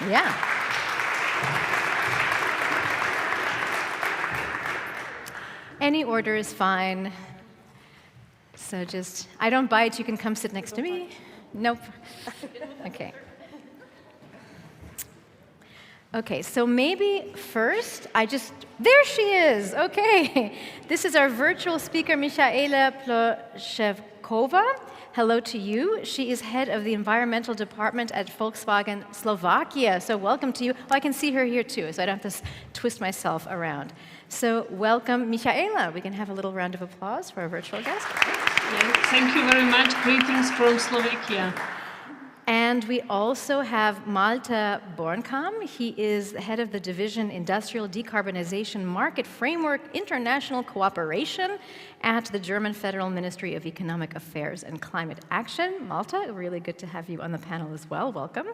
Yeah. Any order is fine. So just, I don't bite, you can come sit next to me. Nope. Okay. Okay, so maybe first, there she is, okay. This is our virtual speaker, Michaela Ploszekova. Hello to you. She is head of the environmental department at Volkswagen Slovakia. So welcome to you. Oh, I can see her here too, so I don't have to twist myself around. So welcome, Michaela. We can have a little round of applause for our virtual guest. Thank you very much. Greetings from Slovakia. And we also have Malte Bornkamm. He is head of the division Industrial Decarbonization Market Framework International Cooperation at the German Federal Ministry of Economic Affairs and Climate Action. Malte, really good to have you on the panel as well. Welcome.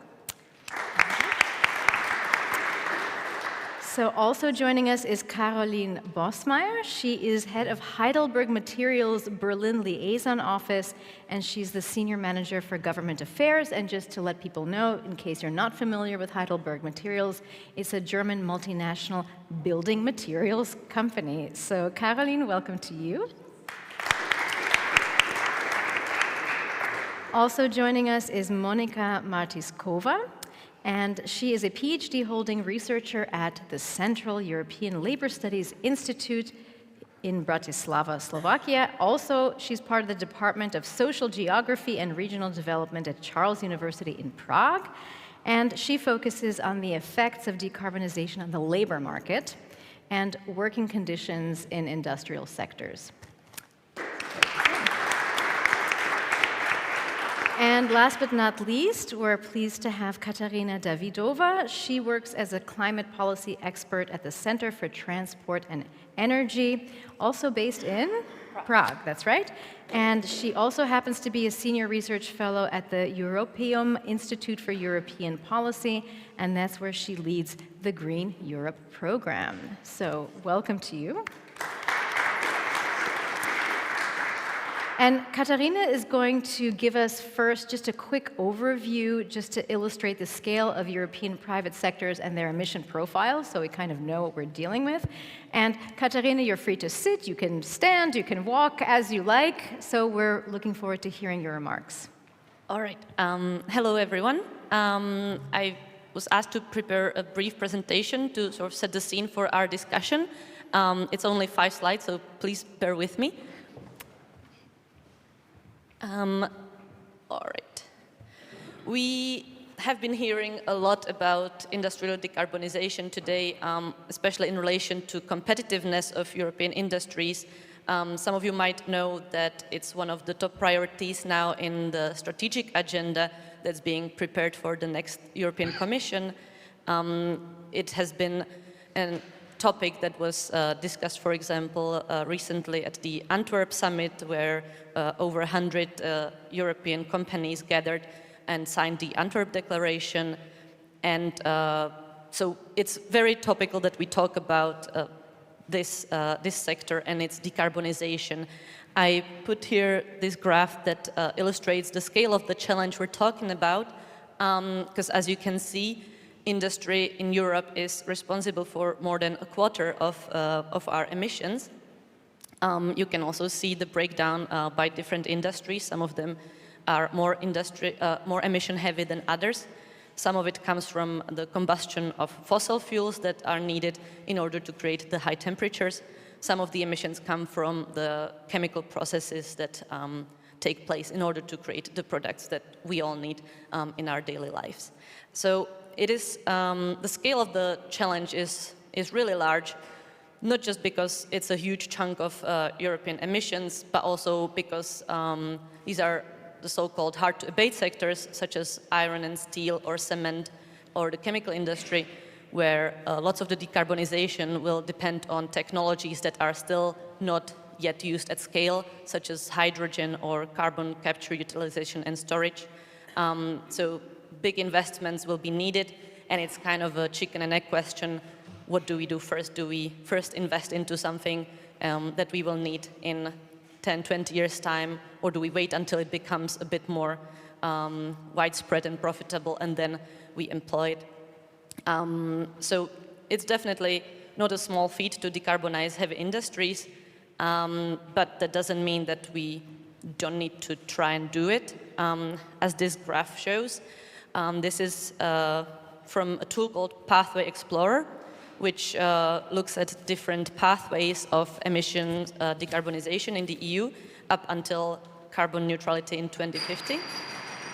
So also joining us is Carolin Boßmeyer. She is head of Heidelberg Materials Berlin Liaison Office, and she's the senior manager for government affairs. And just to let people know, in case you're not familiar with Heidelberg Materials, it's a German multinational building materials company. So Carolin, welcome to you. Also joining us is Monika Martišková. And she is a PhD-holding researcher at the Central European Labor Studies Institute in Bratislava, Slovakia. Also, she's part of the Department of Social Geography and Regional Development at Charles University in Prague. And she focuses on the effects of decarbonization on the labor market and working conditions in industrial sectors. And last but not least, we're pleased to have Kateřina Davidova. She works as a climate policy expert at the Center for Transport and Energy, also based in Prague, that's right. And she also happens to be a senior research fellow at the Europeum Institute for European Policy, and that's where she leads the Green Europe program. So welcome to you. And Kateřina is going to give us first just a quick overview just to illustrate the scale of European private sectors and their emission profiles, so we kind of know what we're dealing with. And Kateřina, you're free to sit, you can stand, you can walk as you like, so we're looking forward to hearing your remarks. All right. Hello, everyone. I was asked to prepare a brief presentation to sort of set the scene for our discussion. It's only 5 slides, so please bear with me. All right. We have been hearing a lot about industrial decarbonization today, especially in relation to competitiveness of European industries. Some of you might know that it's one of the top priorities now in the strategic agenda that's being prepared for the next European Commission. It has been an topic that was discussed, for example, recently at the Antwerp summit, where over 100 European companies gathered and signed the Antwerp Declaration. And so it's very topical that we talk about this sector and its decarbonization. I put here this graph that illustrates the scale of the challenge we're talking about, because as you can see, industry in Europe is responsible for more than a quarter of our emissions. You can also see the breakdown by different industries. Some of them are more emission heavy than others. Some of it comes from the combustion of fossil fuels that are needed in order to create the high temperatures. Some of the emissions come from the chemical processes that take place in order to create the products that we all need in our daily lives. So it is, the scale of the challenge is really large, not just because it's a huge chunk of European emissions, but also because these are the so-called hard-to-abate sectors, such as iron and steel or cement or the chemical industry, where lots of the decarbonization will depend on technologies that are still not yet used at scale, such as hydrogen or carbon capture, utilization and storage. So big investments will be needed, and it's kind of a chicken and egg question. What do we do first? Do we first invest into something that we will need in 10, 20 years' time, or do we wait until it becomes a bit more widespread and profitable, and then we employ it? So it's definitely not a small feat to decarbonize heavy industries, but that doesn't mean that we don't need to try and do it. As this graph shows, this is from a tool called Pathway Explorer, which looks at different pathways of emissions decarbonization in the EU up until carbon neutrality in 2050.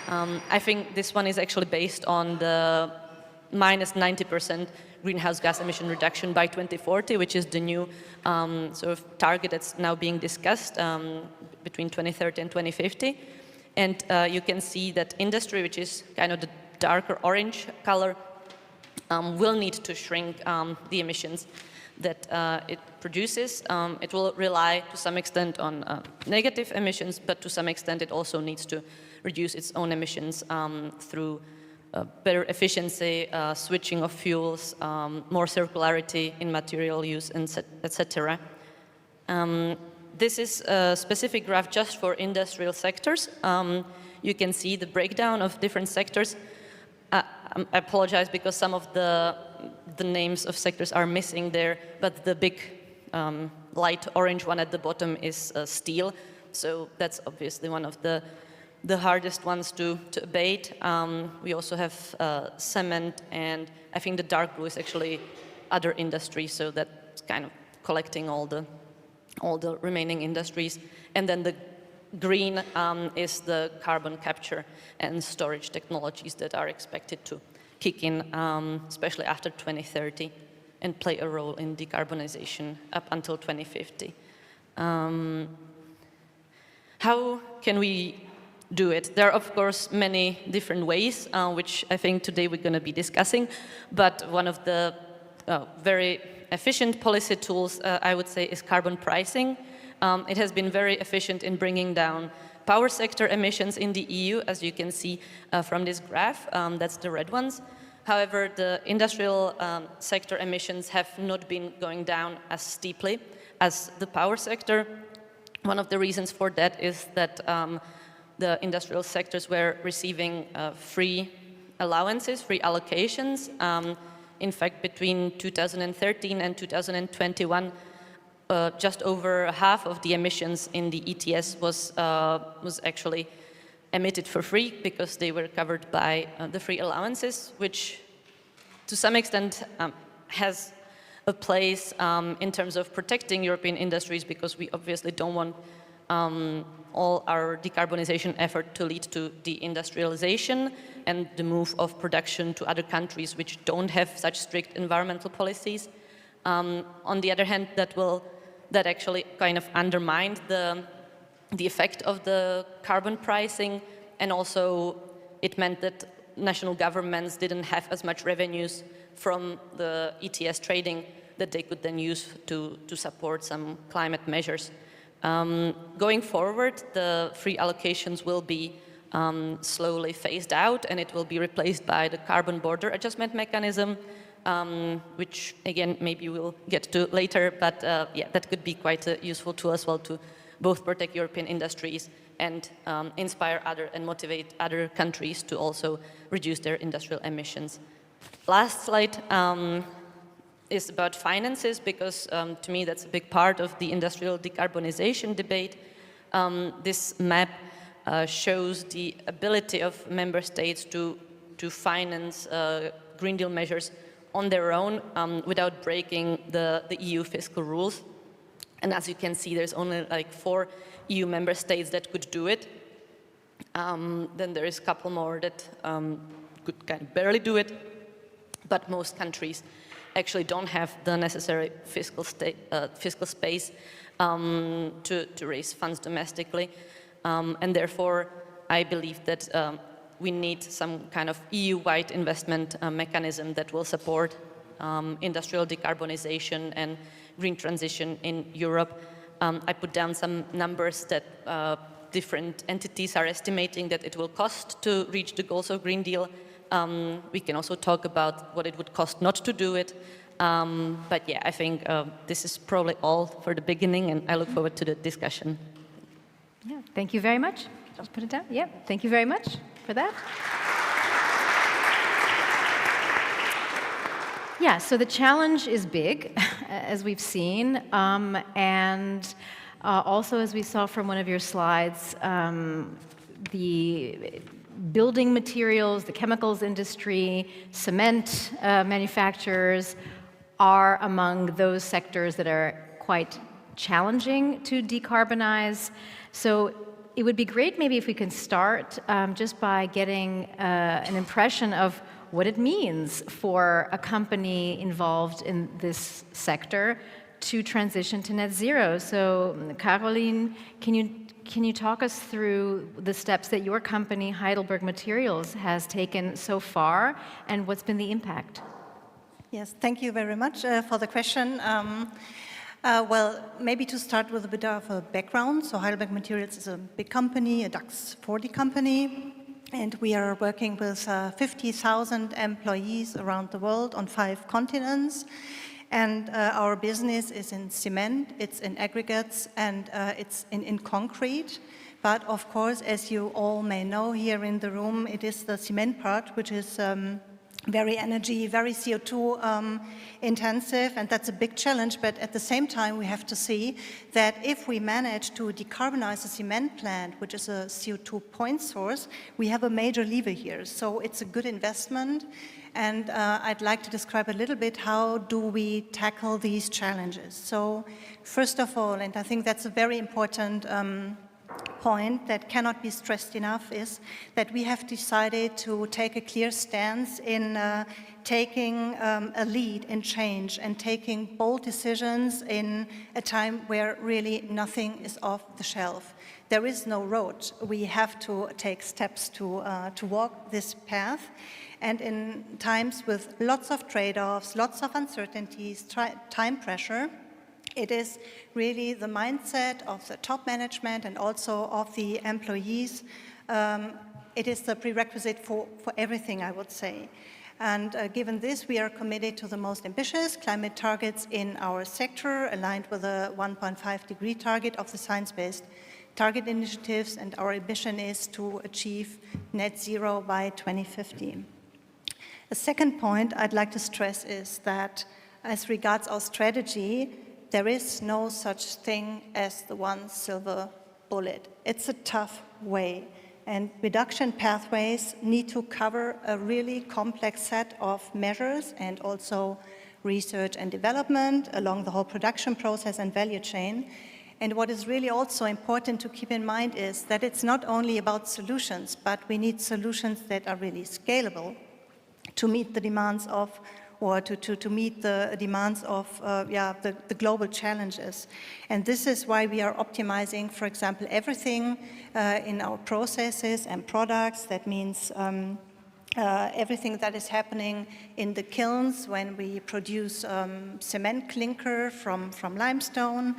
I think this one is actually based on the minus 90% greenhouse gas emission reduction by 2040, which is the new sort of target that's now being discussed between 2030 and 2050. And you can see that industry, which is kind of the darker orange color, will need to shrink the emissions that it produces. It will rely to some extent on negative emissions, but to some extent it also needs to reduce its own emissions through better efficiency, switching of fuels, more circularity in material use, etc. This is a specific graph just for industrial sectors. You can see the breakdown of different sectors. I apologize because some of the names of sectors are missing there, but the big light orange one at the bottom is steel. So that's obviously one of the hardest ones to abate. We also have cement, and I think the dark blue is actually other industries, so that's kind of collecting all the remaining industries. And then the green is the carbon capture and storage technologies that are expected to kick in, especially after 2030, and play a role in decarbonization up until 2050. How can we do it? There are, of course, many different ways, which I think today we're going to be discussing, but one of the very efficient policy tools, I would say, is carbon pricing. It has been very efficient in bringing down power sector emissions in the EU, as you can see from this graph. That's the red ones. However, the industrial sector emissions have not been going down as steeply as the power sector. One of the reasons for that is that the industrial sectors were receiving free allowances, free allocations. In fact, between 2013 and 2021, just over half of the emissions in the ETS was actually emitted for free because they were covered by the free allowances, which to some extent has a place in terms of protecting European industries, because we obviously don't want all our decarbonization effort to lead to deindustrialization and the move of production to other countries which don't have such strict environmental policies. On the other hand, that actually kind of undermined the effect of the carbon pricing, and also it meant that national governments didn't have as much revenues from the ETS trading that they could then use to support some climate measures. Going forward, the free allocations will be slowly phased out, and it will be replaced by the carbon border adjustment mechanism, which again maybe we'll get to later, but yeah, that could be quite a useful tool as well to both protect European industries and inspire other and motivate other countries to also reduce their industrial emissions. Last slide is about finances, because to me that's a big part of the industrial decarbonization debate. This map shows the ability of member states to finance Green Deal measures on their own without breaking the EU fiscal rules. And as you can see, there's only like 4 EU member states that could do it. Then there is a couple more that could kind of barely do it, but most countries actually don't have the necessary fiscal space to raise funds domestically. And therefore, I believe that we need some kind of EU-wide investment mechanism that will support industrial decarbonization and green transition in Europe. I put down some numbers that different entities are estimating that it will cost to reach the goals of Green Deal. We can also talk about what it would cost not to do it. But yeah, I think this is probably all for the beginning, and I look forward to the discussion. Yeah, thank you very much. Just put it down. Yeah, thank you very much for that. Yeah, so the challenge is big, as we've seen, and also as we saw from one of your slides, the building materials, the chemicals industry, cement manufacturers are among those sectors that are quite challenging to decarbonize. So it would be great maybe if we can start just by getting an impression of what it means for a company involved in this sector to transition to net zero. So, Carolin, can you talk us through the steps that your company, Heidelberg Materials, has taken so far, and what's been the impact? Yes, thank you very much for the question. Well, maybe to start with a bit of a background. So Heidelberg Materials is a big company, a DAX 40 company. And we are working with 50,000 employees around the world on 5 continents. And our business is in cement, it's in aggregates, and it's in concrete. But of course, as you all may know here in the room, it is the cement part, which is very energy, very CO2 intensive, and that's a big challenge. But at the same time, we have to see that if we manage to decarbonize a cement plant, which is a CO2 point source, we have a major lever here. So it's a good investment. And I'd like to describe a little bit how do we tackle these challenges. So first of all, and I think that's a very important point that cannot be stressed enough, is that we have decided to take a clear stance in taking a lead in change and taking bold decisions in a time where really nothing is off the shelf. There is no road. We have to take steps to walk this path. And in times with lots of trade-offs, lots of uncertainties, time pressure, it is really the mindset of the top management and also of the employees. It is the prerequisite for everything, I would say. And given this, we are committed to the most ambitious climate targets in our sector, aligned with a 1.5-degree target of the Science-Based Target Initiatives, and our ambition is to achieve net zero by 2050. The second point I'd like to stress is that as regards our strategy, there is no such thing as the one silver bullet. It's a tough way, and reduction pathways need to cover a really complex set of measures and also research and development along the whole production process and value chain. And what is really also important to keep in mind is that it's not only about solutions, but we need solutions that are really scalable to meet the demands of or to meet the demands of the global challenges. And this is why we are optimizing, for example, everything in our processes and products. That means everything that is happening in the kilns when we produce cement clinker from limestone.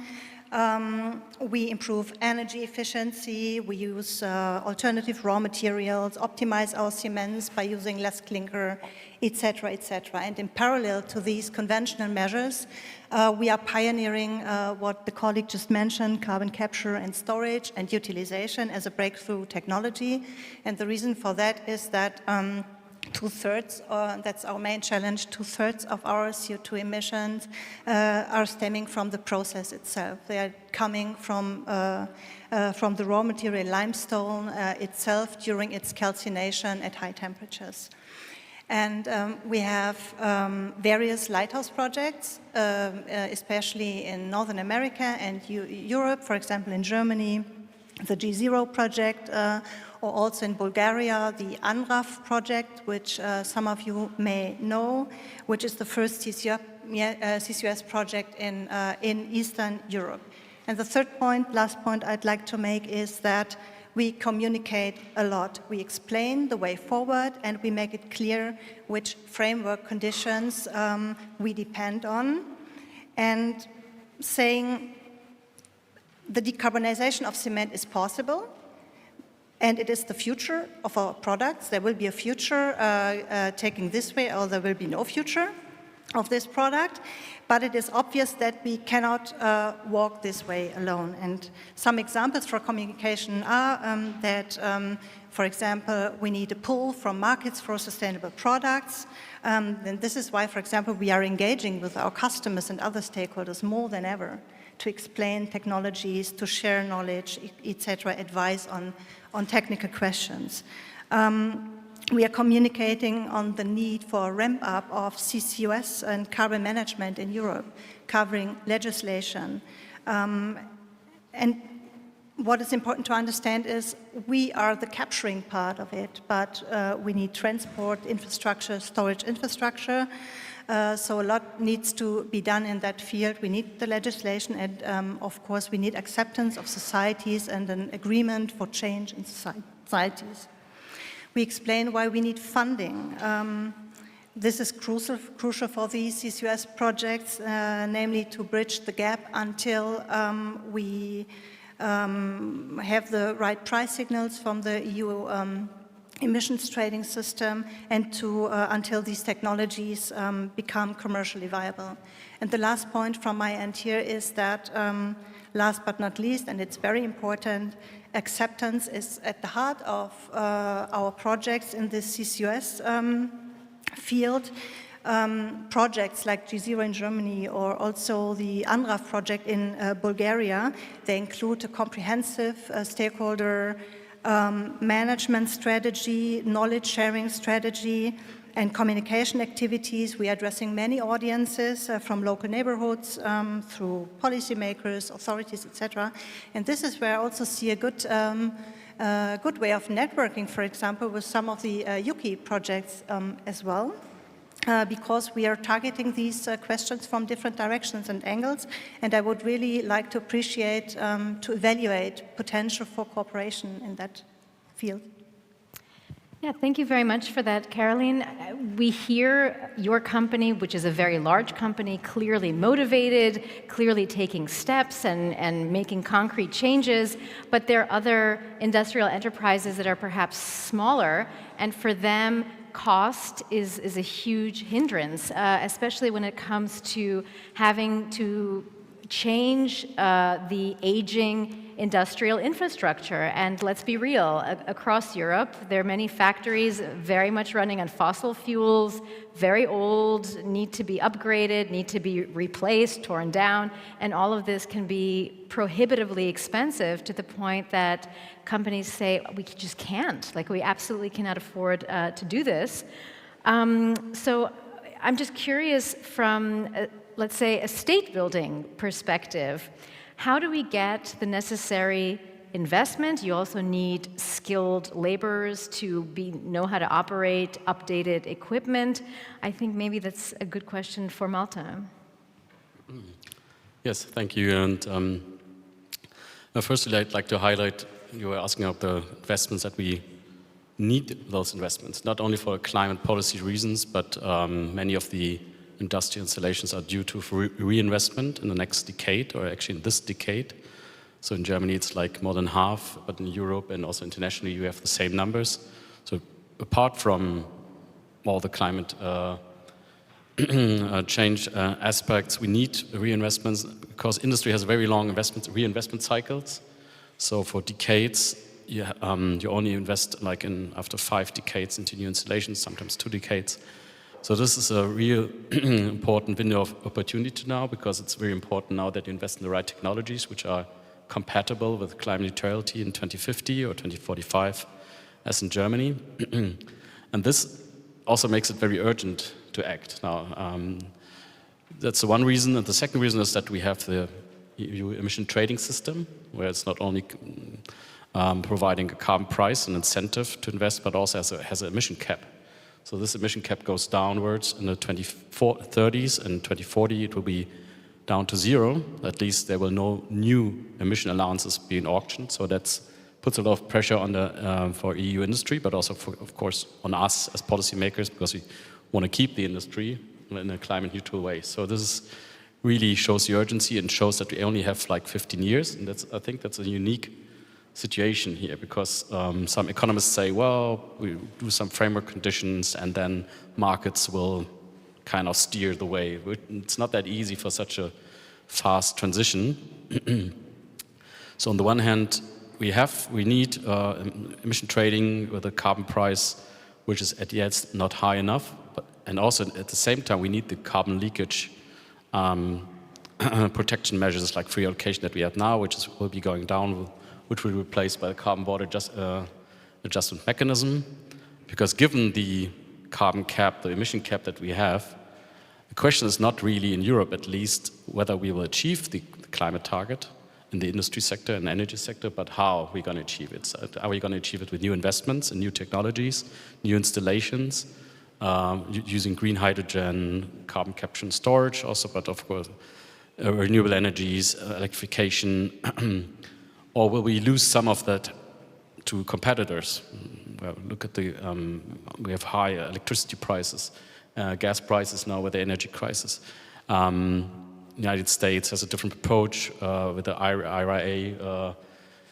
We improve energy efficiency, we use alternative raw materials, optimize our cements by using less clinker, etc., etc. And in parallel to these conventional measures, we are pioneering what the colleague just mentioned, carbon capture and storage and utilization as a breakthrough technology. And the reason for that is that two-thirds, that's our main challenge, two-thirds of our CO2 emissions are stemming from the process itself. They are coming from the raw material limestone itself during its calcination at high temperatures. And we have various lighthouse projects, especially in Northern America and Europe, for example, in Germany, the G0 project, or also in Bulgaria, the UNRAF project, which some of you may know, which is the first CCUS project in Eastern Europe. And the third point, last point I'd like to make is that we communicate a lot. We explain the way forward and we make it clear which framework conditions we depend on. And saying the decarbonization of cement is possible, and it is the future of our products. There will be a future taking this way, or there will be no future of this product. But it is obvious that we cannot walk this way alone. And some examples for communication are that For example, we need a pull from markets for sustainable products. And this is why, for example, we are engaging with our customers and other stakeholders more than ever to explain technologies, to share knowledge, etc., advice on technical questions. We are communicating on the need for a ramp-up of CCUS and carbon management in Europe, covering legislation. And what is important to understand is we are the capturing part of it, but we need transport infrastructure, storage infrastructure. So a lot needs to be done in that field. We need the legislation and, of course, we need acceptance of societies and an agreement for change in societies. We explain why we need funding. This is crucial for these CCUS projects, namely to bridge the gap until we have the right price signals from the EU emissions trading system and to until these technologies become commercially viable. And the last point from my end here is that last but not least, and it's very important, acceptance is at the heart of our projects in this CCUS field. Projects like G0 in Germany or also the ANRAV project in Bulgaria, they include a comprehensive stakeholder management strategy, knowledge sharing strategy, and communication activities. We are addressing many audiences from local neighborhoods through policymakers, authorities, etc. And this is where I also see a good way of networking, for example, with some of the EUKI projects as well. Because we are targeting these questions from different directions and angles, and I would really like to appreciate, to evaluate potential for cooperation in that field. Yeah, thank you very much for that, Carolin. We hear your company, which is a very large company, clearly motivated, clearly taking steps and making concrete changes, but there are other industrial enterprises that are perhaps smaller, and for them, cost is a huge hindrance, especially when it comes to having to change the aging industrial infrastructure. And let's be real, across Europe, there are many factories very much running on fossil fuels, very old, need to be upgraded, need to be replaced, torn down, and all of this can be prohibitively expensive to the point that companies say, we just can't, like we absolutely cannot afford to do this. So I'm just curious from, let's say, a state building perspective, how do we get the necessary investment? You also need skilled laborers to know how to operate updated equipment. I think maybe that's a good question for Malte. Yes, thank you. And firstly, I'd like to highlight, you were asking about the investments that we need those investments, not only for climate policy reasons, but many of the industrial installations are due to reinvestment in the next decade, or actually in this decade. So in Germany, it's like more than half, but in Europe and also internationally, you have the same numbers. So apart from all the climate change aspects, we need reinvestments because industry has very long reinvestment cycles. So for decades, you only invest like after 5 decades into new installations, sometimes 2 decades. So this is a real important window of opportunity now, because it's very important now that you invest in the right technologies which are compatible with climate neutrality in 2050 or 2045, as in Germany. And this also makes it very urgent to act now. That's the one reason. And the second reason is that we have the EU emission trading system, where it's not only providing a carbon price, an incentive to invest, but also has an emission cap. So this emission cap goes downwards in the 2030s, and 2040 it will be down to 0. At least there will no new emission allowances be in auction. So that puts a lot of pressure on for EU industry, but also, of course, on us as policymakers, because we want to keep the industry in a climate neutral way. So this really shows the urgency and shows that we only have like 15 years. And I think that's a unique situation here, because some economists say, well, we do some framework conditions and then markets will kind of steer the way. It's not that easy for such a fast transition. So on the one hand, we need emission trading with a carbon price which is at yet not high enough, and also at the same time we need the carbon leakage protection measures like free allocation that we have now, which will be going down, which will be replaced by the carbon border adjustment mechanism. Because given the carbon cap, the emission cap that we have, the question is not really, in Europe at least, whether we will achieve the climate target in the industry sector and energy sector, but how we're going to achieve it. So are we going to achieve it with new investments in new technologies, new installations, using green hydrogen, carbon capture and storage also, but of course renewable energies, electrification, or will we lose some of that to competitors? Well, look at the, we have high electricity prices, gas prices now with the energy crisis. The United States has a different approach with the IRA,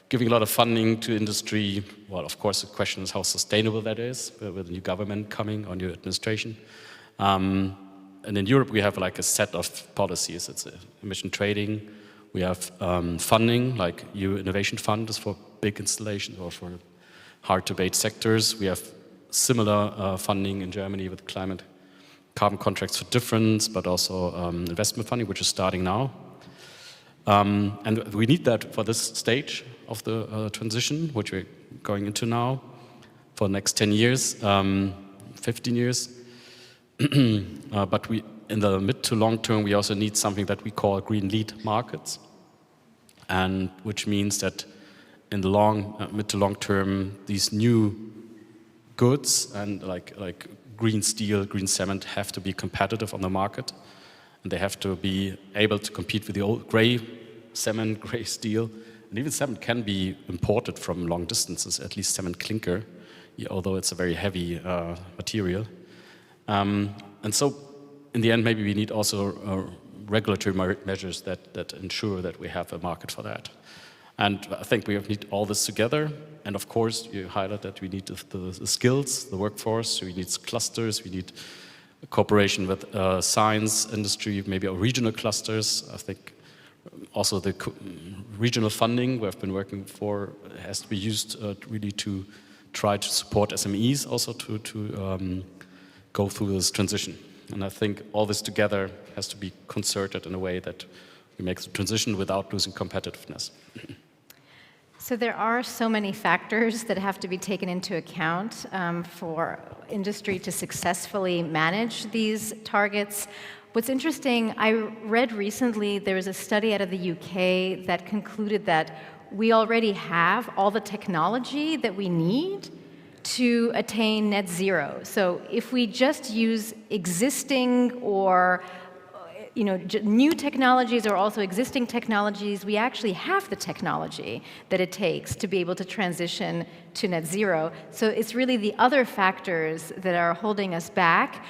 giving a lot of funding to industry. Well, of course, the question is how sustainable that is with the new government coming or new administration. And in Europe, we have like a set of policies. It's emission trading. We have funding, like EU Innovation Fund is for big installations or for hard-to-abate sectors. We have similar funding in Germany with carbon contracts for difference, but also investment funding, which is starting now. And we need that for this stage of the transition, which we're going into now, for the next 10 years, 15 years. But in the mid to long term, we also need something that we call green lead markets, and which means that in the mid to long term, these new goods and like green steel, green cement have to be competitive on the market, and they have to be able to compete with the old gray cement, gray steel, and even cement can be imported from long distances, at least cement clinker, although it's a very heavy material. And so, in the end, maybe we need also regulatory measures that ensure that we have a market for that. And I think we need all this together. And of course, you highlight that we need the skills, the workforce, we need clusters, we need cooperation with science, industry, maybe regional clusters. I think also the regional funding we have been working for has to be used really to try to support SMEs also to go through this transition. And I think all this together has to be concerted in a way that we make the transition without losing competitiveness. So there are so many factors that have to be taken into account for industry to successfully manage these targets. What's interesting, I read recently there was a study out of the UK that concluded that we already have all the technology that we need to attain net zero. So if we just use existing or new technologies or also existing technologies, we actually have the technology that it takes to be able to transition to net zero. So it's really the other factors that are holding us back.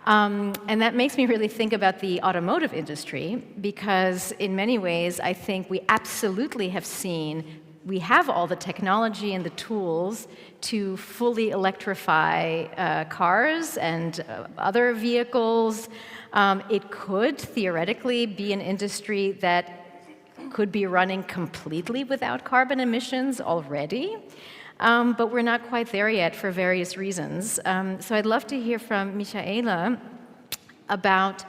And that makes me really think about the automotive industry, because in many ways, I think we absolutely have seen we have all the technology and the tools to fully electrify cars and other vehicles. It could theoretically be an industry that could be running completely without carbon emissions already, but we're not quite there yet for various reasons. So I'd love to hear from Michaela about,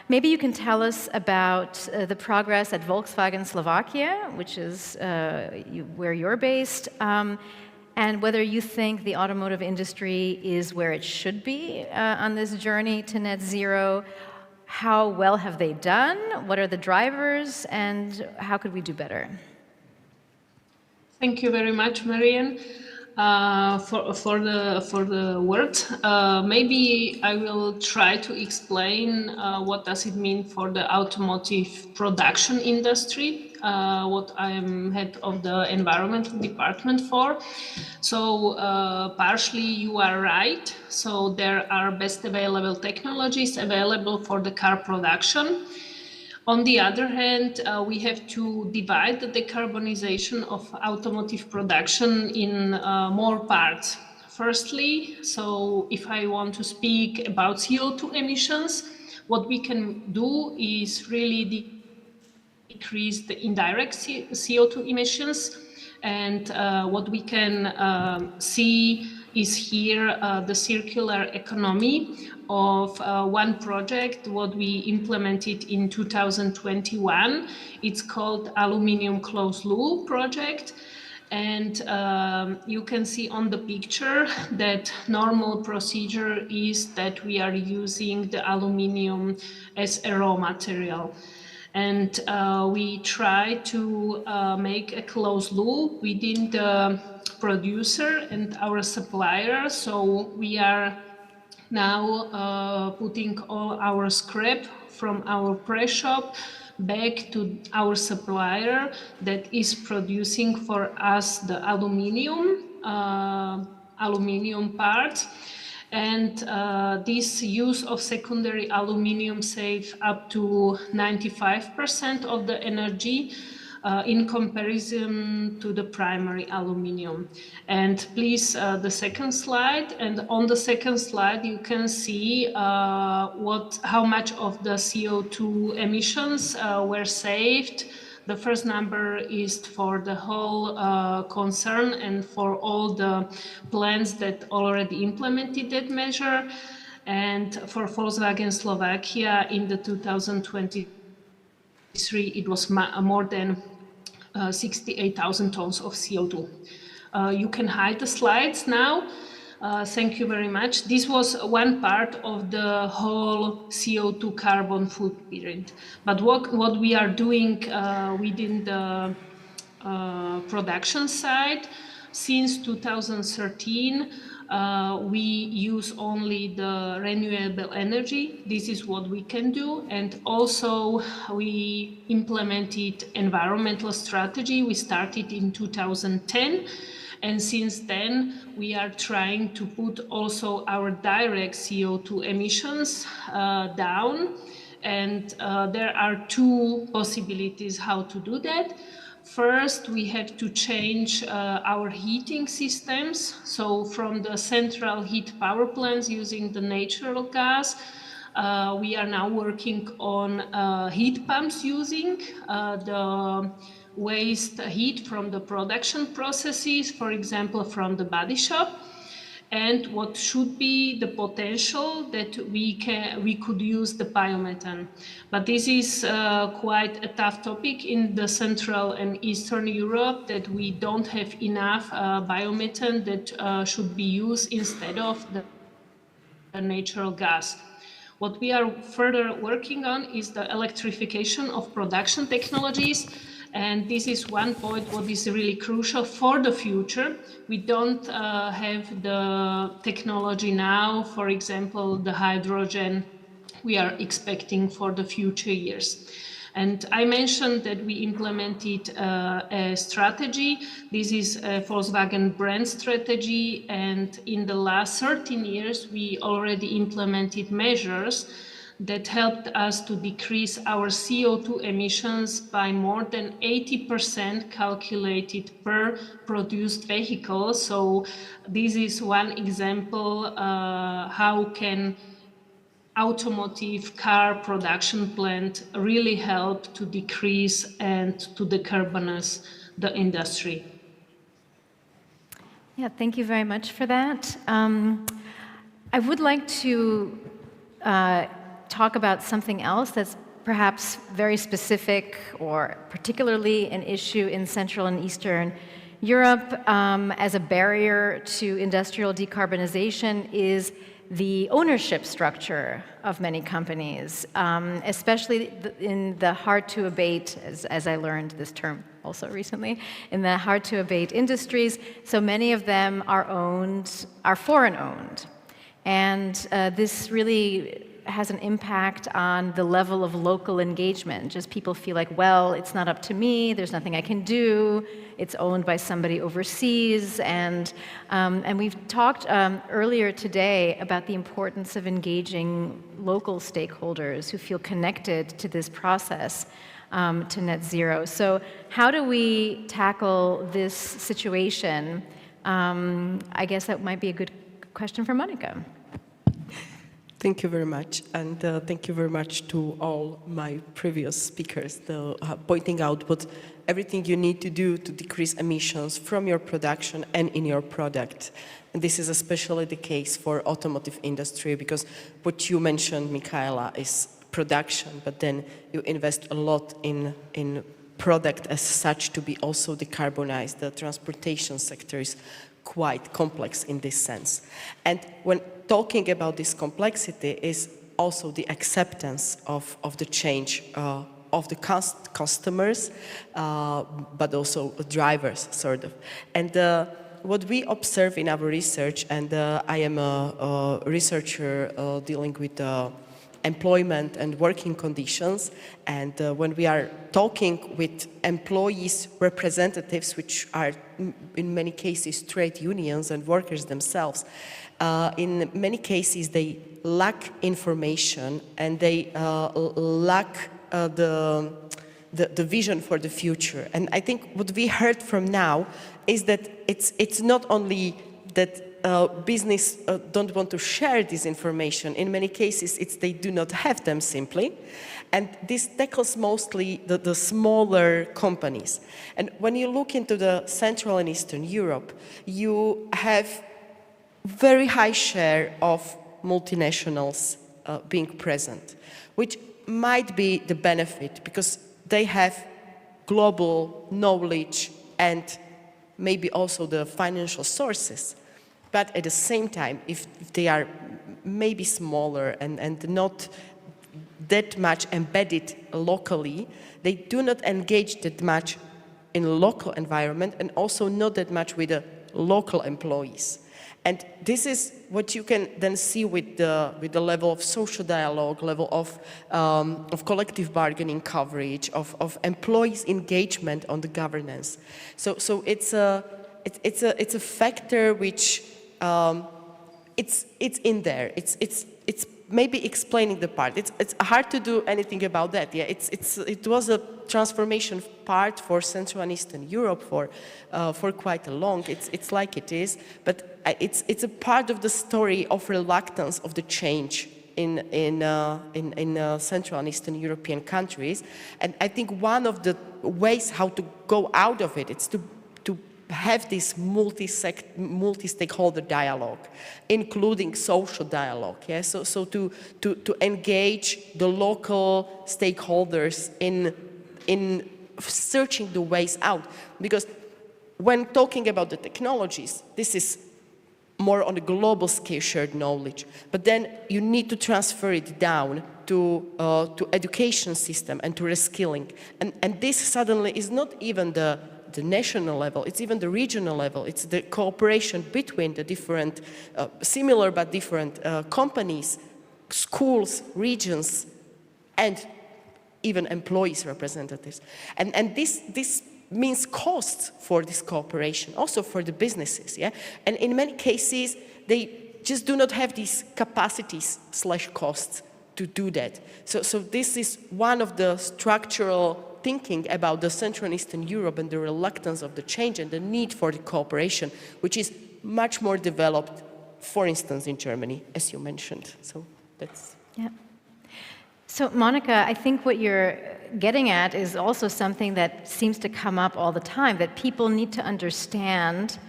maybe you can tell us about the progress at Volkswagen Slovakia, which is where you're based, and whether you think the automotive industry is where it should be on this journey to net zero. How well have they done? What are the drivers? And how could we do better? Thank you very much, Marianne, for the words. Maybe I will try to explain what does it mean for the automotive production industry, what I am head of the environmental department for. So partially you are right. So there are best available technologies available for the car production. On the other hand, we have to divide the decarbonization of automotive production in more parts. Firstly, so if I want to speak about CO2 emissions, what we can do is really decrease the indirect CO2 emissions. And what we can see is here the circular economy of one project, what we implemented in 2021. It's called Aluminium Closed Loop project. And you can see on the picture that normal procedure is that we are using the aluminium as a raw material. And we try to make a closed loop within the producer and our supplier. So we are now putting all our scrap from our press shop back to our supplier that is producing for us the aluminium parts. And this use of secondary aluminium saves up to 95% of the energy in comparison to the primary aluminium. And please, the second slide. And on the second slide, you can see how much of the CO2 emissions were saved. The first number is for the whole concern and for all the plants that already implemented that measure. And for Volkswagen Slovakia in the 2023, it was more than 68,000 tons of CO2. You can hide the slides now. Thank you very much. This was one part of the whole CO2 carbon footprint. But what we are doing within the production side, since 2013, we use only the renewable energy. This is what we can do. And also we implemented environmental strategy. We started in 2010. And since then, we are trying to put also our direct CO2 emissions down. And there are two possibilities how to do that. First, we have to change our heating systems. So from the central heat power plants using the natural gas, we are now working on heat pumps using the waste heat from the production processes, for example, from the body shop. And what should be the potential that we could use the biomethane. But this is quite a tough topic in the Central and Eastern Europe, that we don't have enough biomethane that should be used instead of the natural gas. What we are further working on is the electrification of production technologies. And this is one point what is really crucial for the future. We don't have the technology now, for example, the hydrogen we are expecting for the future years. And I mentioned that we implemented a strategy. This is a Volkswagen brand strategy. And in the last 13 years, we already implemented measures that helped us to decrease our CO2 emissions by more than 80% calculated per produced vehicle. So this is one example how can automotive car production plant really help to decrease and to decarbonize the industry. Yeah, thank you very much for that. I would like to talk about something else that's perhaps very specific or particularly an issue in Central and Eastern Europe as a barrier to industrial decarbonization is the ownership structure of many companies, especially in the hard-to-abate, as I learned this term also recently, in the hard-to-abate industries. So many of them are foreign-owned. And this really has an impact on the level of local engagement. Just people feel like, well, it's not up to me, there's nothing I can do, it's owned by somebody overseas. And we've talked earlier today about the importance of engaging local stakeholders who feel connected to this process to net zero. So how do we tackle this situation? I guess that might be a good question for Monika. Thank you very much, and thank you very much to all my previous speakers, pointing out what everything you need to do to decrease emissions from your production and in your product. And this is especially the case for automotive industry, because what you mentioned, Michaela, is production, but then you invest a lot in product as such to be also decarbonized. The transportation sector is quite complex in this sense. And when talking about this complexity is also the acceptance of the change of the customers, but also drivers, sort of. And what we observe in our research, and I am a researcher dealing with employment and working conditions, and when we are talking with employees representatives, which are in many cases trade unions and workers themselves, in many cases they lack information and they lack the vision for the future. And I think what we heard from now is that it's not only that business don't want to share this information. In many cases, they do not have them simply. And this tackles mostly the smaller companies. And when you look into the Central and Eastern Europe, you have very high share of multinationals being present, which might be the benefit because they have global knowledge and maybe also the financial sources. But at the same time, if they are maybe smaller and not that much embedded locally, they do not engage that much in a local environment and also not that much with the local employees. And this is what you can then see with the level of social dialogue, level of collective bargaining coverage, of employees' engagement on the governance. So it's a factor which it's in there. It's maybe explaining the part. It's hard to do anything about that. Yeah, it was a transformation part for Central and Eastern Europe for quite a long. It's like it is, but it's a part of the story of reluctance of the change in Central and Eastern European countries. And I think one of the ways how to go out of it is to have this multi-stakeholder dialogue, including social dialogue. Yeah? So to engage the local stakeholders in searching the ways out. Because when talking about the technologies, this is more on a global scale shared knowledge. But then you need to transfer it down to education system and to reskilling. And this suddenly is not even the national level, it's even the regional level, it's the cooperation between the different, similar but different companies, schools, regions, and even employees representatives. And this means costs for this cooperation, also for the businesses, yeah? And in many cases, they just do not have these capacities / costs to do that. So this is one of the structural thinking about the Central and Eastern Europe and the reluctance of the change and the need for the cooperation, which is much more developed, for instance, in Germany, as you mentioned. So that's... Yeah. So Monika, I think what you're getting at is also something that seems to come up all the time, that people need to understand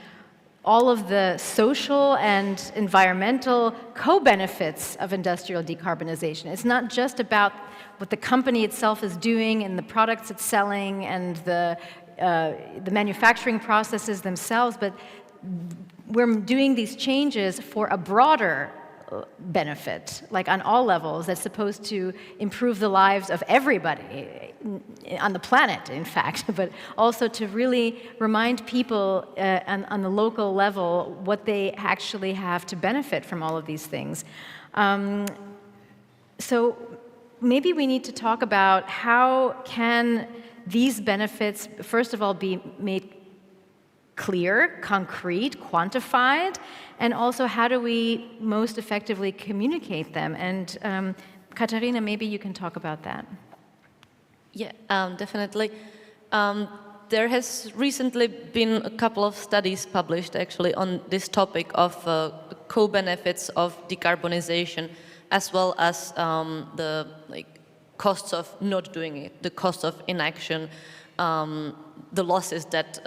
all of the social and environmental co-benefits of industrial decarbonization. It's not just about what the company itself is doing and the products it's selling and the manufacturing processes themselves, but we're doing these changes for a broader benefit, like on all levels, that's supposed to improve the lives of everybody on the planet, in fact, but also to really remind people on the local level what they actually have to benefit from all of these things. So maybe we need to talk about how can these benefits, first of all, be made clear, concrete, quantified, and also how do we most effectively communicate them? And Kateřina, maybe you can talk about that. Yeah, definitely. There has recently been a couple of studies published actually on this topic of co-benefits of decarbonization. as well as the costs of not doing it, the cost of inaction, the losses that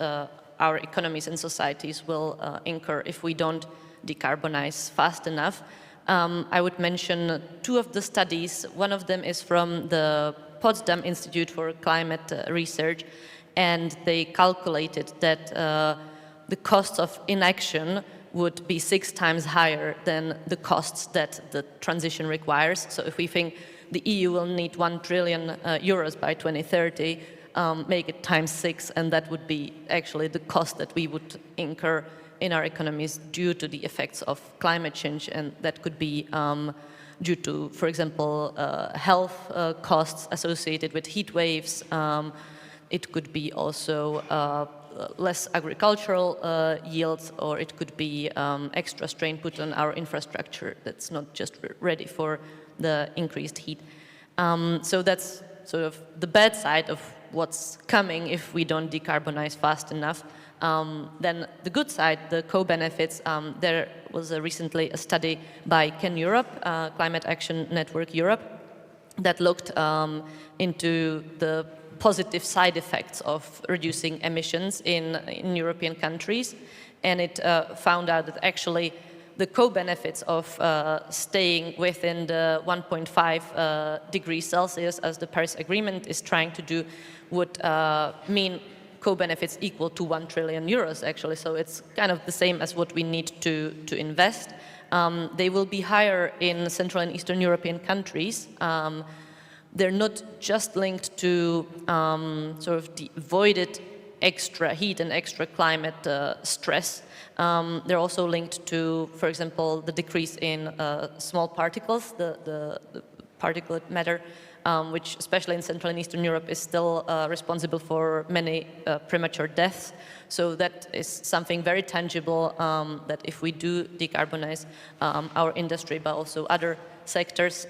our economies and societies will incur if we don't decarbonize fast enough. I would mention two of the studies. One of them is from the Potsdam Institute for Climate Research, and they calculated that the costs of inaction would be 6 times higher than the costs that the transition requires. So if we think the EU will need 1 trillion euros by 2030, make it times 6, and that would be actually the cost that we would incur in our economies due to the effects of climate change, and that could be due to, for example, health costs associated with heat waves. It could be also less agricultural yields, or it could be extra strain put on our infrastructure that's not just ready for the increased heat. So that's sort of the bad side of what's coming if we don't decarbonize fast enough. Then the good side, the co-benefits, there was recently a study by Can Europe, Climate Action Network Europe, that looked into the positive side effects of reducing emissions in European countries. And it found out that actually the co-benefits of staying within the 1.5 degrees Celsius, as the Paris Agreement is trying to do, would mean co-benefits equal to 1 trillion euros, actually. So it's kind of the same as what we need to invest. They will be higher in Central and Eastern European countries. They're not just linked to sort of the avoided extra heat and extra climate stress. They're also linked to, for example, the decrease in small particles, the particulate matter, which especially in Central and Eastern Europe is still responsible for many premature deaths. So that is something very tangible that if we do decarbonize our industry, but also other sectors,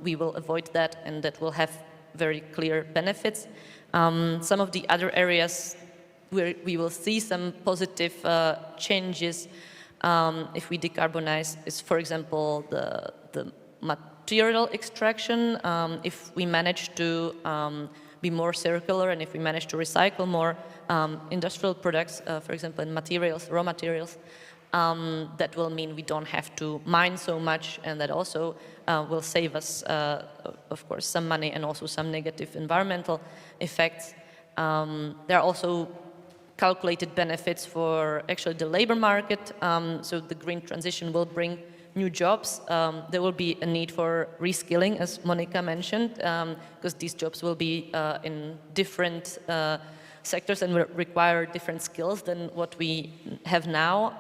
we will avoid that, and that will have very clear benefits. Some of the other areas where we will see some positive changes if we decarbonize is, for example, the material extraction. If we manage to be more circular, and if we manage to recycle more industrial products, for example, in materials, raw materials, that will mean we don't have to mine so much, and that also will save us, of course, some money and also some negative environmental effects. There are also calculated benefits for actually the labor market, so the green transition will bring new jobs. There will be a need for reskilling, as Monika mentioned, because these jobs will be in different sectors and will require different skills than what we have now,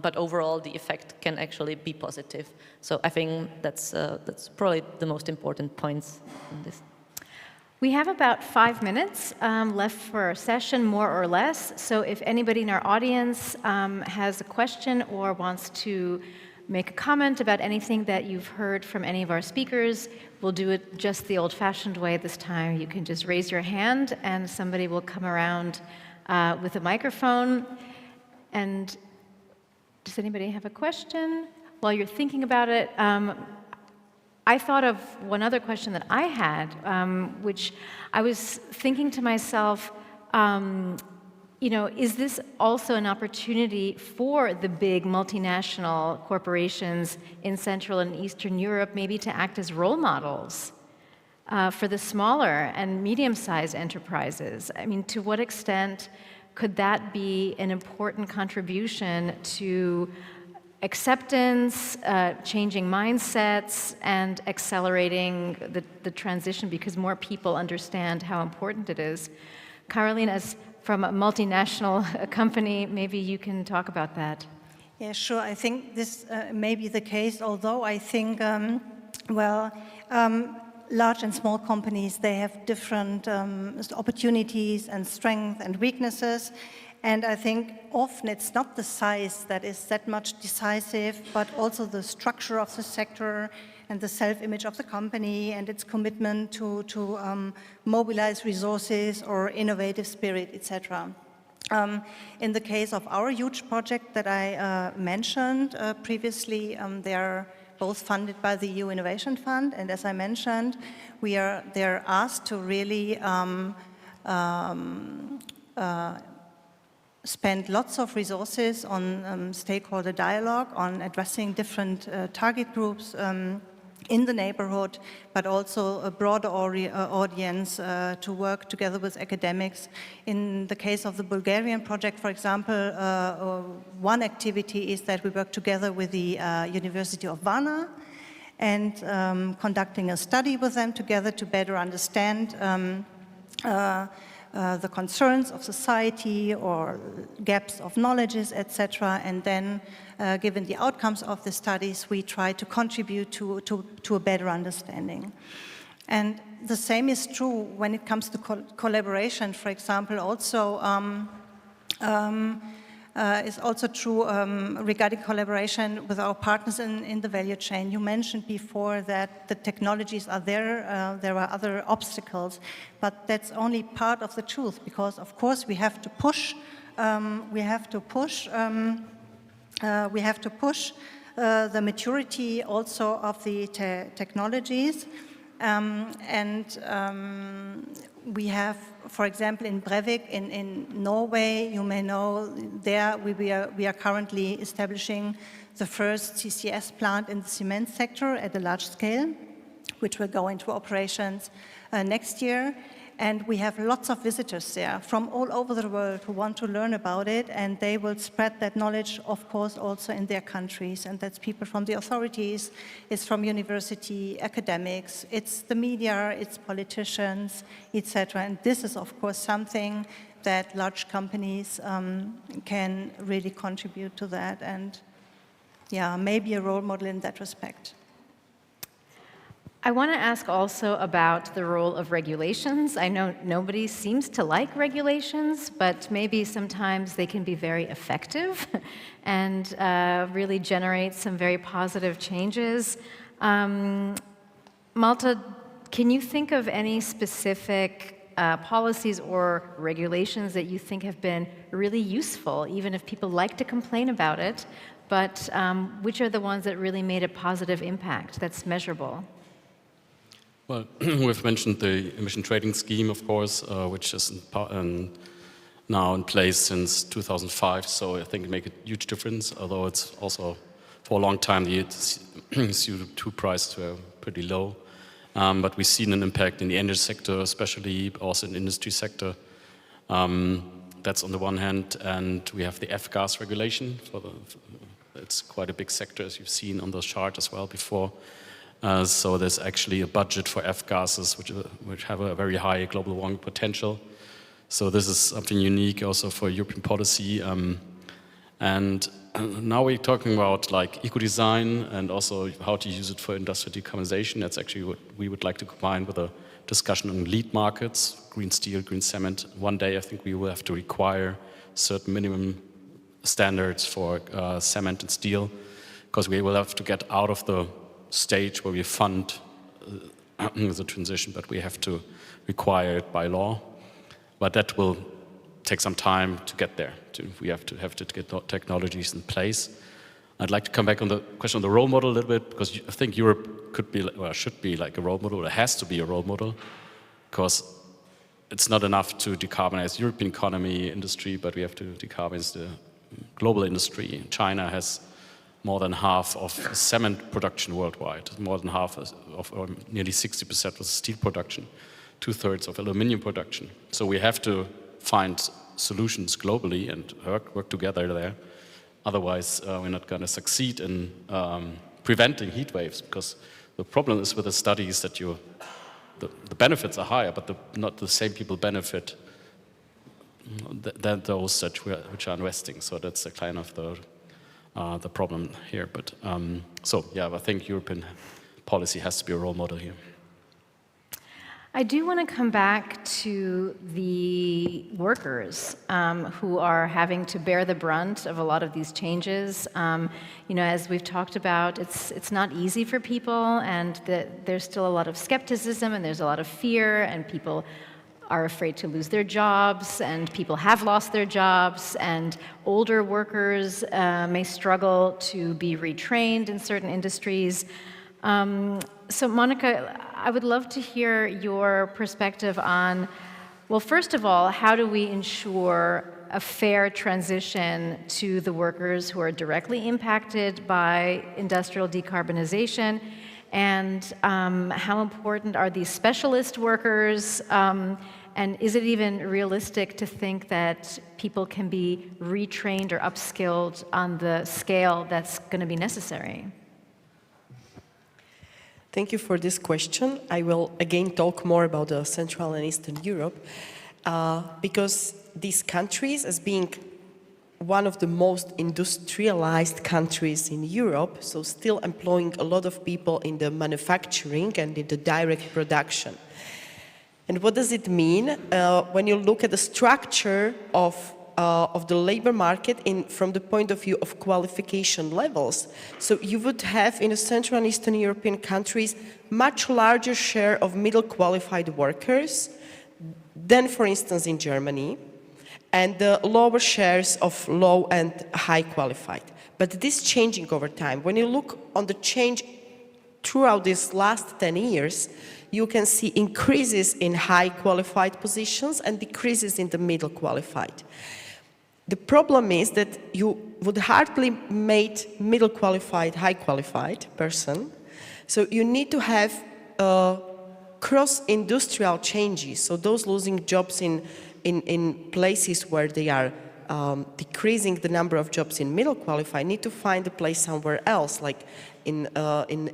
but overall the effect can actually be positive. So I think that's probably the most important points in this. We have about 5 minutes left for our session, more or less. So if anybody in our audience has a question or wants to make a comment about anything that you've heard from any of our speakers, we'll do it just the old-fashioned way this time. You can just raise your hand and somebody will come around with a microphone. And does anybody have a question? While you're thinking about it, I thought of one other question that I had, which I was thinking to myself, is this also an opportunity for the big multinational corporations in Central and Eastern Europe maybe to act as role models for the smaller and medium-sized enterprises? I mean, to what extent could that be an important contribution to acceptance, changing mindsets, and accelerating the transition because more people understand how important it is? Carolin, as from a multinational company, maybe you can talk about that. Yeah, sure. I think this may be the case, although I think, large and small companies, they have different opportunities and strengths and weaknesses. And I think often it's not the size that is that much decisive, but also the structure of the sector and the self-image of the company and its commitment to mobilize resources or innovative spirit, etc. In the case of our huge project that I mentioned previously, there are both funded by the EU Innovation Fund, and as I mentioned, they're asked to really spend lots of resources on stakeholder dialogue, on addressing different target groups in the neighborhood, but also a broader audience to work together with academics. In the case of the Bulgarian project, for example, one activity is that we work together with the University of Varna and conducting a study with them together to better understand the concerns of society or gaps of knowledges, etc. And then, given the outcomes of the studies, we try to contribute to a better understanding. And the same is true when it comes to collaboration, for example, also is also true regarding collaboration with our partners in the value chain. You mentioned before that the technologies are there are other obstacles, but that's only part of the truth, because of course we have to push the maturity also of the technologies. We have, for example, in Brevik in Norway, you may know, there we are currently establishing the first CCS plant in the cement sector at a large scale, which will go into operations next year. And we have lots of visitors there from all over the world who want to learn about it, and they will spread that knowledge, of course, also in their countries. And that's people from the authorities, it's from university, academics, it's the media, it's politicians, etc. And this is, of course, something that large companies can really contribute to that, and yeah, maybe a role model in that respect. I want to ask also about the role of regulations. I know nobody seems to like regulations, but maybe sometimes they can be very effective and really generate some very positive changes. Malte, can you think of any specific policies or regulations that you think have been really useful, even if people like to complain about it, but which are the ones that really made a positive impact that's measurable? Well, we've mentioned the emission trading scheme, of course, which is now in place since 2005, so I think it makes a huge difference, although it's also, for a long time, the CO2 prices were pretty low. But we've seen an impact in the energy sector, especially, also in the industry sector. That's on the one hand, and we have the F-gas regulation. It's quite a big sector, as you've seen on the chart as well before. So there's actually a budget for F-gases, which have a very high global warming potential. So this is something unique also for European policy. And now we're talking about like eco-design and also how to use it for industrial decarbonization. That's actually what we would like to combine with a discussion on lead markets, green steel, green cement. One day I think we will have to require certain minimum standards for cement and steel, because we will have to get out of the stage where we fund the transition, but we have to require it by law. But that will take some time to get there. We have to get technologies in place. I'd like to come back on the question of the role model a little bit, because I think Europe could be, or should be like a role model, or it has to be a role model, because it's not enough to decarbonize the European economy, industry, but we have to decarbonize the global industry. China has more than half of cement production worldwide, more than half of, or nearly 60% of steel production, 2/3 of aluminum production. So we have to find solutions globally and work together there. Otherwise, we're not going to succeed in preventing heat waves, because the problem is with the studies that the benefits are higher, but not the same people benefit than those which are investing. So that's the kind of the problem here. But so yeah, I think European policy has to be a role model here. I do want to come back to the workers who are having to bear the brunt of a lot of these changes. You know, as we've talked about, it's not easy for people, and there's still a lot of skepticism, and there's a lot of fear, and people are afraid to lose their jobs, and people have lost their jobs, and older workers may struggle to be retrained in certain industries. So Monika, I would love to hear your perspective on, well, first of all, how do we ensure a fair transition to the workers who are directly impacted by industrial decarbonization? And how important are these specialist workers? And is it even realistic to think that people can be retrained or upskilled on the scale that's going to be necessary? Thank you for this question. I will again talk more about Central and Eastern Europe, because these countries, as being one of the most industrialized countries in Europe, so still employing a lot of people in the manufacturing and in the direct production. And what does it mean when you look at the structure of the labor market from the point of view of qualification levels? So you would have in the Central and Eastern European countries much larger share of middle qualified workers than, for instance, in Germany, and the lower shares of low and high qualified. But this is changing over time. When you look on the change throughout these last 10 years, you can see increases in high qualified positions and decreases in the middle qualified. The problem is that you would hardly make middle qualified, high qualified person. So you need to have cross-industrial changes. So those losing jobs in places where they are decreasing the number of jobs in middle qualified need to find a place somewhere else, like in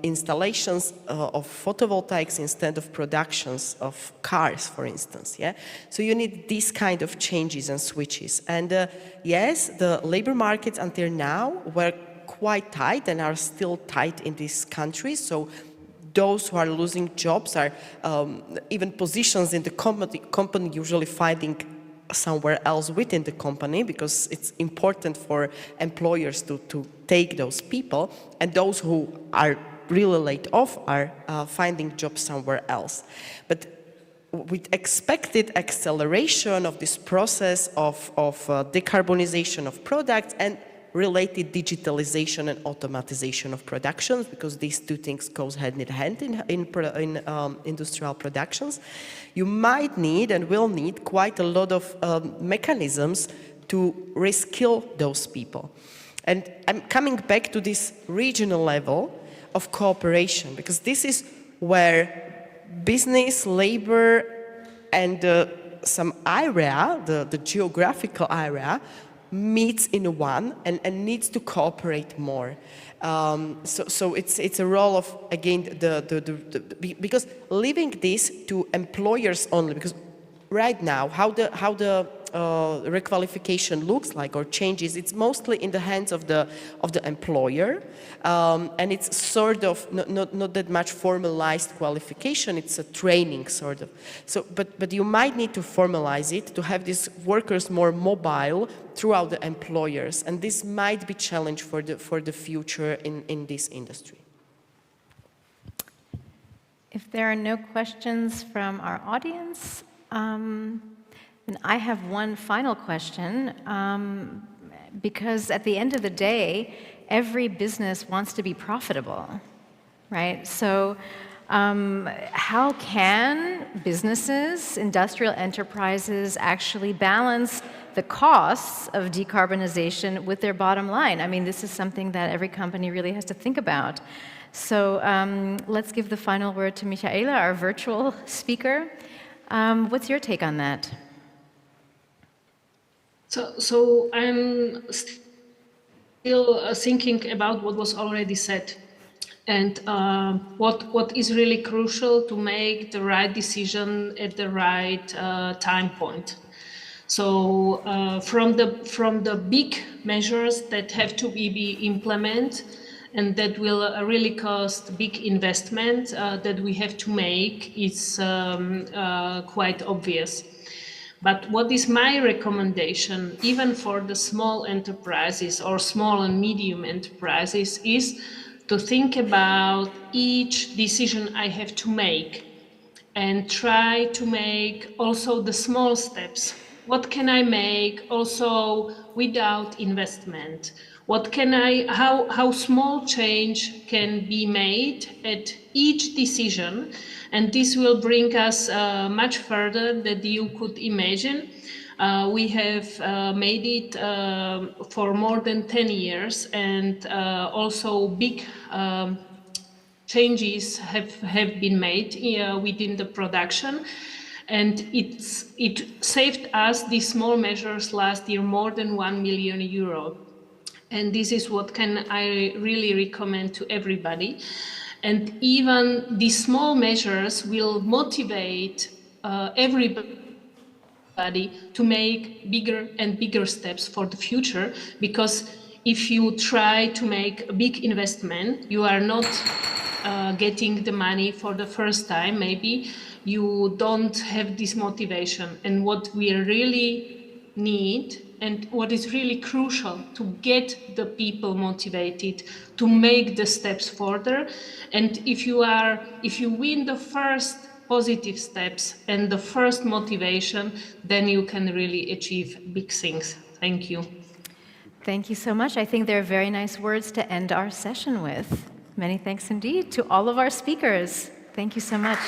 installations of photovoltaics instead of productions of cars, for instance. Yeah, so you need these kind of changes and switches. And yes, the labor markets until now were quite tight and are still tight in these countries. So those who are losing jobs are even positions in the company usually finding somewhere else within the company, because it's important for employers to take those people, and those who are really laid off are finding jobs somewhere else. But with expected acceleration of this process of decarbonization of products and related digitalization and automatization of productions, because these two things go hand in hand in industrial productions, you might need and will need quite a lot of mechanisms to reskill those people. And I'm coming back to this regional level of cooperation, because this is where business, labor, and some area, the geographical area, meets in one and needs to cooperate more. So it's a role of, again, because leaving this to employers only, because right now how the requalification looks like or changes, it's mostly in the hands of the employer, and it's sort of not that much formalized qualification. It's a training sort of. So, but you might need to formalize it to have these workers more mobile throughout the employers, and this might be a challenge for the future in this industry. If there are no questions from our audience, and I have one final question, because at the end of the day, every business wants to be profitable, right? So how can businesses, industrial enterprises actually balance the costs of decarbonization with their bottom line? I mean, this is something that every company really has to think about. So let's give the final word to Michaela, our virtual speaker. What's your take on that? So I'm still thinking about what was already said, and what is really crucial to make the right decision at the right time point. So from the big measures that have to be implemented and that will really cost big investment that we have to make, is quite obvious. But what is my recommendation, even for the small enterprises or small and medium enterprises, is to think about each decision I have to make and try to make also the small steps. What can I make also without investment? What can how small change can be made at each decision, and this will bring us much further than you could imagine. We have made it for more than 10 years, and also big changes have been made within the production. And it saved us, these small measures last year, more than €1 million. And this is what I really recommend to everybody. And even these small measures will motivate everybody to make bigger and bigger steps for the future, because if you try to make a big investment, you are not getting the money for the first time, maybe you don't have this motivation. And what we really need, and what is really crucial, to get the people motivated to make the steps further. And if you win the first positive steps and the first motivation, then you can really achieve big things. Thank you. Thank you so much. I think they're very nice words to end our session with. Many thanks indeed to all of our speakers. Thank you so much.